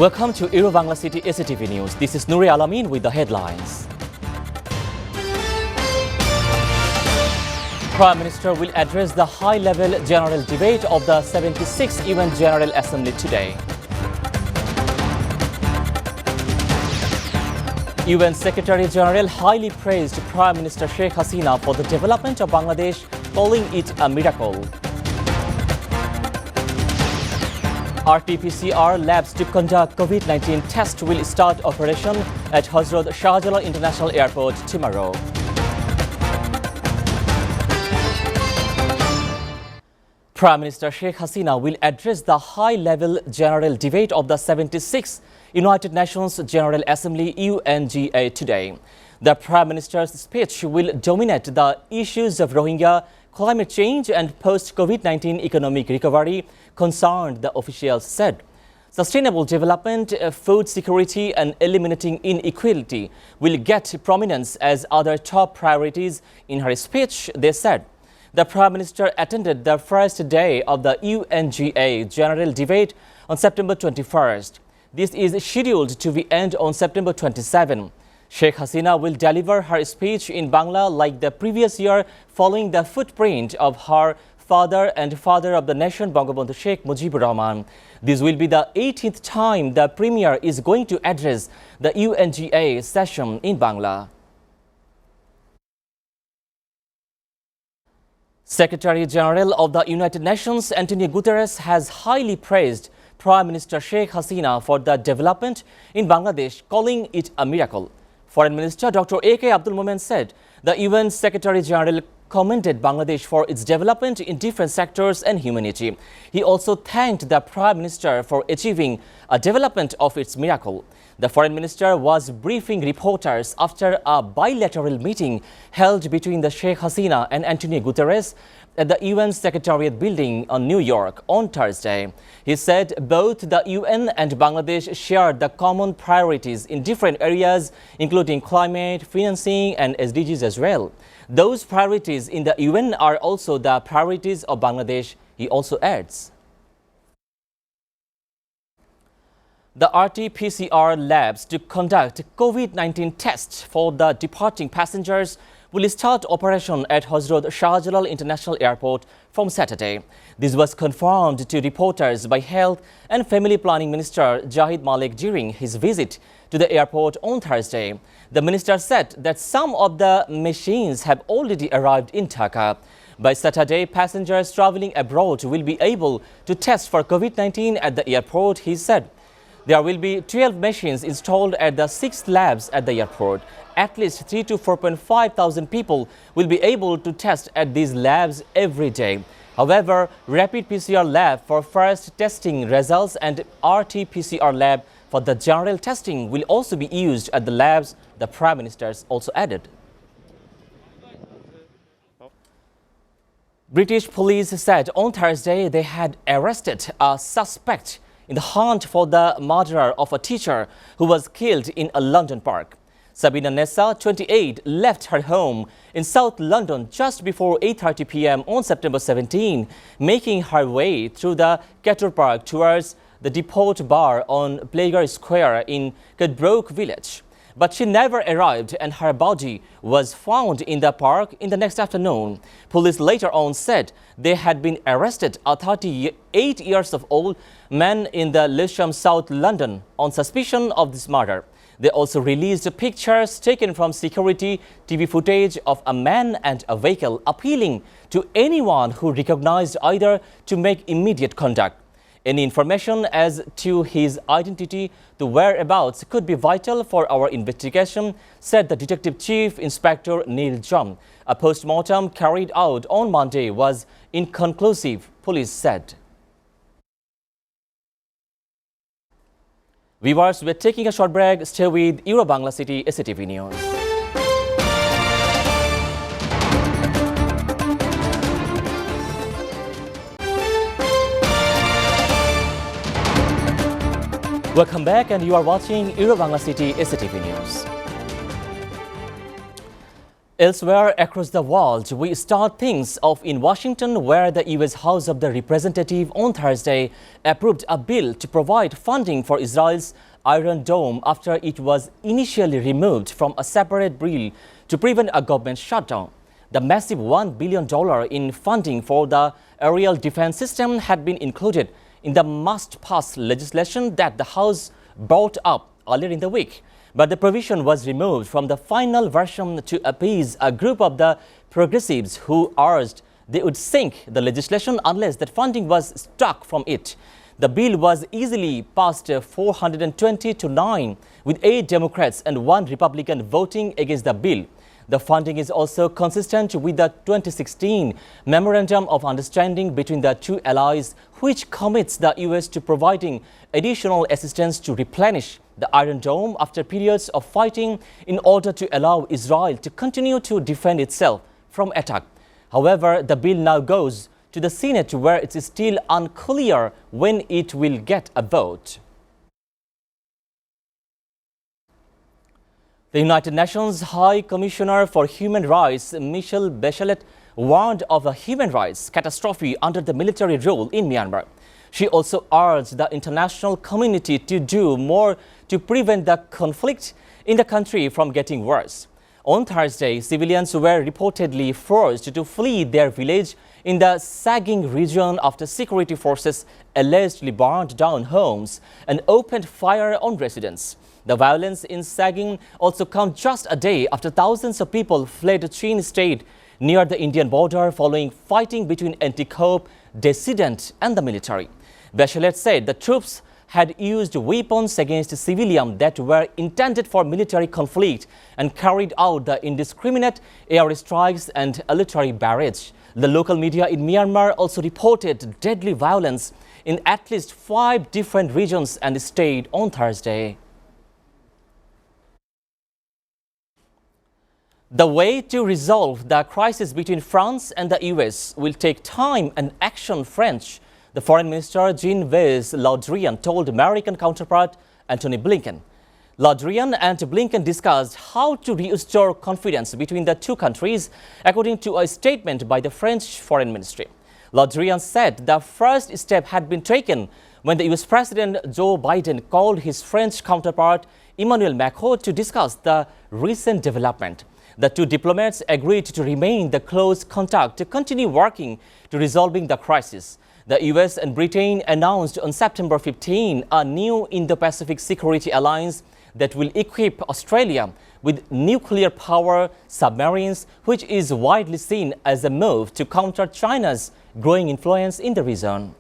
Welcome to Bangla City SATV News. This is Nuri Alamin with the headlines. Prime Minister will address the high-level general debate of the 76th UN General Assembly today. UN Secretary General highly praised Prime Minister Sheikh Hasina for the development of Bangladesh, calling it a miracle. RT-PCR labs to conduct COVID-19 tests will start operation at Hazrat Shah Jalal International Airport tomorrow. Prime Minister Sheikh Hasina will address the high-level general debate of the 76th United Nations General Assembly UNGA today. The Prime Minister's speech will dominate the issues of Rohingya, climate change and post-COVID-19 economic recovery, concerned, the officials said. Sustainable development, food security and eliminating inequality will get prominence as other top priorities. In her speech, they said. The Prime Minister attended the first day of the UNGA General Debate on September 21st. This is scheduled to end on September 27. Sheikh Hasina will deliver her speech in Bangla like the previous year, following the footprint of her father and father of the nation, Bangabandhu Sheikh Mujibur Rahman. This will be the 18th time the Premier is going to address the UNGA session in Bangla. Secretary General of the United Nations, Antonio Guterres, has highly praised Prime Minister Sheikh Hasina for the development in Bangladesh, calling it a miracle. Foreign Minister Dr. A.K. Abdul Momen said the UN Secretary General commended Bangladesh for its development in different sectors and humanity. He also thanked the Prime Minister for achieving a development of its miracle. The Foreign Minister was briefing reporters after a bilateral meeting held between the Sheikh Hasina and Antonio Guterres at the UN Secretariat building in New York on Thursday. He said both the UN and Bangladesh shared the common priorities in different areas, including climate, financing and SDGs as well. Those priorities in the UN are also the priorities of Bangladesh, he also adds. The RT-PCR labs to conduct COVID-19 tests for the departing passengers will start operation at Hazrat Shah Jalal International Airport from Saturday. This was confirmed to reporters by Health and Family Planning Minister Jahid Malik during his visit to the airport on Thursday. The minister said that some of the machines have already arrived in Dhaka. By Saturday, passengers traveling abroad will be able to test for COVID-19 at the airport, he said. There will be 12 machines installed at the 6 labs at the airport. At least 3 to 4.5 thousand people will be able to test at these labs every day. However, rapid PCR lab for first testing results and RT-PCR lab for the general testing will also be used at the labs, the Prime Minister also added. British police said on Thursday they had arrested a suspect in the hunt for the murderer of a teacher who was killed in a London park. Sabina Nessa, 28, left her home in South London just before 8:30 p.m. on September 17, making her way through the Cattor Park towards the Depot Bar on Plager Square in Cadbroke village. But she never arrived and her body was found in the park in the next afternoon. Police later on said they had been arrested a 38 years old man in the Lewisham, South London on suspicion of this murder. They also released pictures taken from security TV footage of a man and a vehicle, appealing to anyone who recognized either to make immediate contact. Any information as to his identity, the whereabouts could be vital for our investigation, said the Detective Chief Inspector Neil Jum. A post-mortem carried out on Monday was inconclusive, police said. Viewers, we're taking a short break. Stay with Bangla City SATV News. Welcome back, and you are watching Bangla City SATV News. Elsewhere across the world, we start things off in Washington, where the U.S. House of the Representatives on Thursday approved a bill to provide funding for Israel's Iron Dome after it was initially removed from a separate bill to prevent a government shutdown. The massive $1 billion in funding for the aerial defense system had been included in the must-pass legislation that the House brought up earlier in the week. But the provision was removed from the final version to appease a group of the progressives who urged they would sink the legislation unless that funding was struck from it. The bill was easily passed 420 to 9, with 8 Democrats and 1 Republican voting against the bill. The funding is also consistent with the 2016 Memorandum of Understanding between the two allies, which commits the U.S. to providing additional assistance to replenish the Iron Dome after periods of fighting in order to allow Israel to continue to defend itself from attack. However, the bill now goes to the Senate, where it is still unclear when it will get a vote. The United Nations High Commissioner for Human Rights, Michelle Bachelet, warned of a human rights catastrophe under the military rule in Myanmar. She also urged the international community to do more to prevent the conflict in the country from getting worse. On Thursday, civilians were reportedly forced to flee their village in the Saging region after security forces allegedly burned down homes and opened fire on residents. The violence in Saging also comes just a day after thousands of people fled Chin State near the Indian border following fighting between anti-coup dissidents and the military. Bachelet said the troops had used weapons against civilians that were intended for military conflict and carried out the indiscriminate air strikes and artillery barrage. The local media in Myanmar also reported deadly violence in at least 5 different regions and states on Thursday. The way to resolve the crisis between France and the U.S. will take time and action, the Foreign Minister Jean-Yves Le Drian told American counterpart Antony Blinken. Le Drian and Blinken discussed how to restore confidence between the two countries, according to a statement by the French Foreign Ministry. Le Drian said the first step had been taken when the U.S. President Joe Biden called his French counterpart Emmanuel Macron to discuss the recent development. The two diplomats agreed to remain in close contact to continue working to resolving the crisis. The U.S. and Britain announced on September 15 a new Indo-Pacific security alliance that will equip Australia with nuclear power submarines, which is widely seen as a move to counter China's growing influence in the region.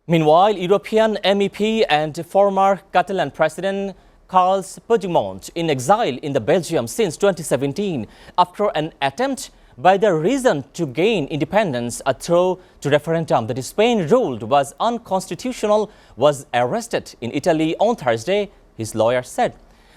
Meanwhile, European MEP and former Catalan President Carles Puigdemont in exile in Belgium since 2017 after an attempt by the region to gain independence, a throw to referendum that Spain ruled was unconstitutional, was arrested in Italy on Thursday, his lawyer said.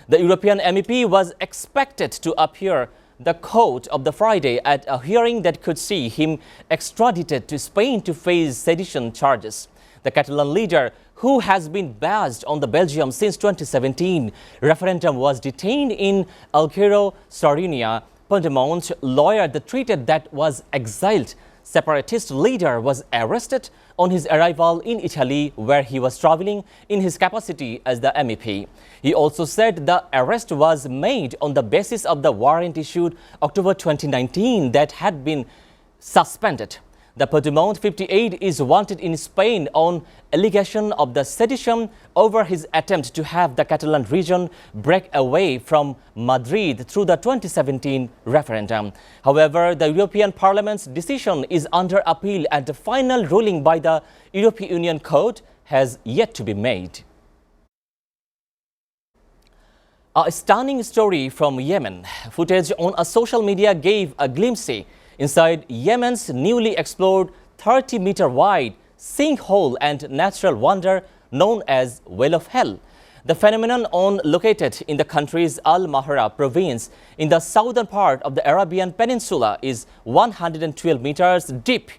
The European MEP was expected to appear the court of the Friday at a hearing that could see him extradited to Spain to face sedition charges. The Catalan leader, who has been based on the Belgium since 2017 referendum, was detained in Alghero, Sardinia. Puigdemont's lawyer, the treated that was exiled separatist leader, was arrested on his arrival in Italy, where he was traveling in his capacity as the MEP. He also said the arrest was made on the basis of the warrant issued October 2019 that had been suspended. The Puigdemont, 58, is wanted in Spain on allegation of the sedition over his attempt to have the Catalan region break away from Madrid through the 2017 referendum. However, the European Parliament's decision is under appeal and the final ruling by the European Union Court has yet to be made. A stunning story from Yemen. Footage on a social media gave a glimpse inside Yemen's newly explored 30-meter wide sinkhole and natural wonder known as Well of Hell. The phenomenon, located in the country's Al Mahra province in the southern part of the Arabian Peninsula, is 112 meters deep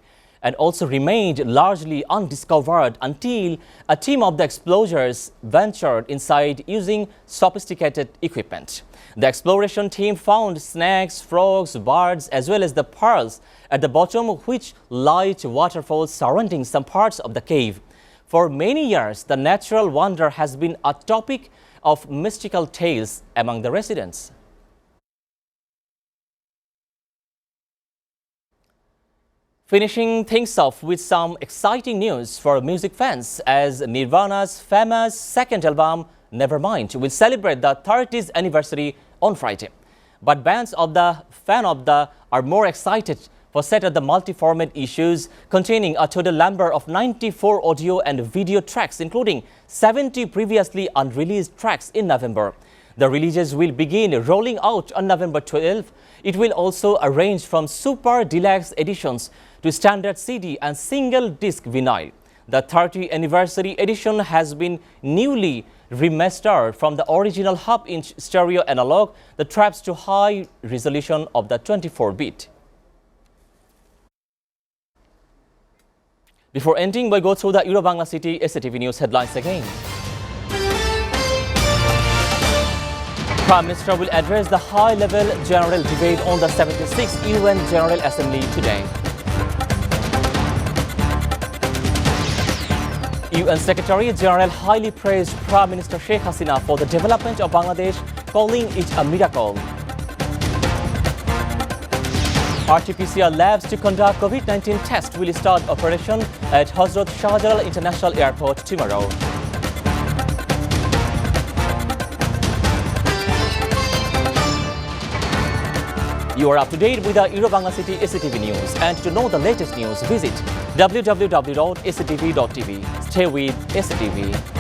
and also remained largely undiscovered until a team of the explorers ventured inside using sophisticated equipment. The exploration team found snakes, frogs, birds, as well as the pearls at the bottom, which light waterfalls surrounding some parts of the cave. For many years, the natural wonder has been a topic of mystical tales among the residents. Finishing things off with some exciting news for music fans, as Nirvana's famous second album, Nevermind, will celebrate the 30th anniversary on Friday. But fans of the are more excited for set of the multi-format issues containing a total number of 94 audio and video tracks, including 70 previously unreleased tracks in November. The releases will begin rolling out on November 12. It will also range from super deluxe editions to standard CD and single disc vinyl. The 30th anniversary edition has been newly remastered from the original half-inch stereo analog, the tracks to high resolution of the 24-bit. Before ending, we'll go through the Euro-Bangla City SATV News headlines again. Prime Minister will address the high-level general debate on the 76th UN General Assembly today. UN Secretary General highly praised Prime Minister Sheikh Hasina for the development of Bangladesh, calling it a miracle. RT-PCR labs to conduct COVID-19 tests will start operation at Hazrat Shahjalal International Airport tomorrow. You are up to date with the Euro-Bangla City SATV News, and to know the latest news, visit www.satv.tv. Stay with SATV.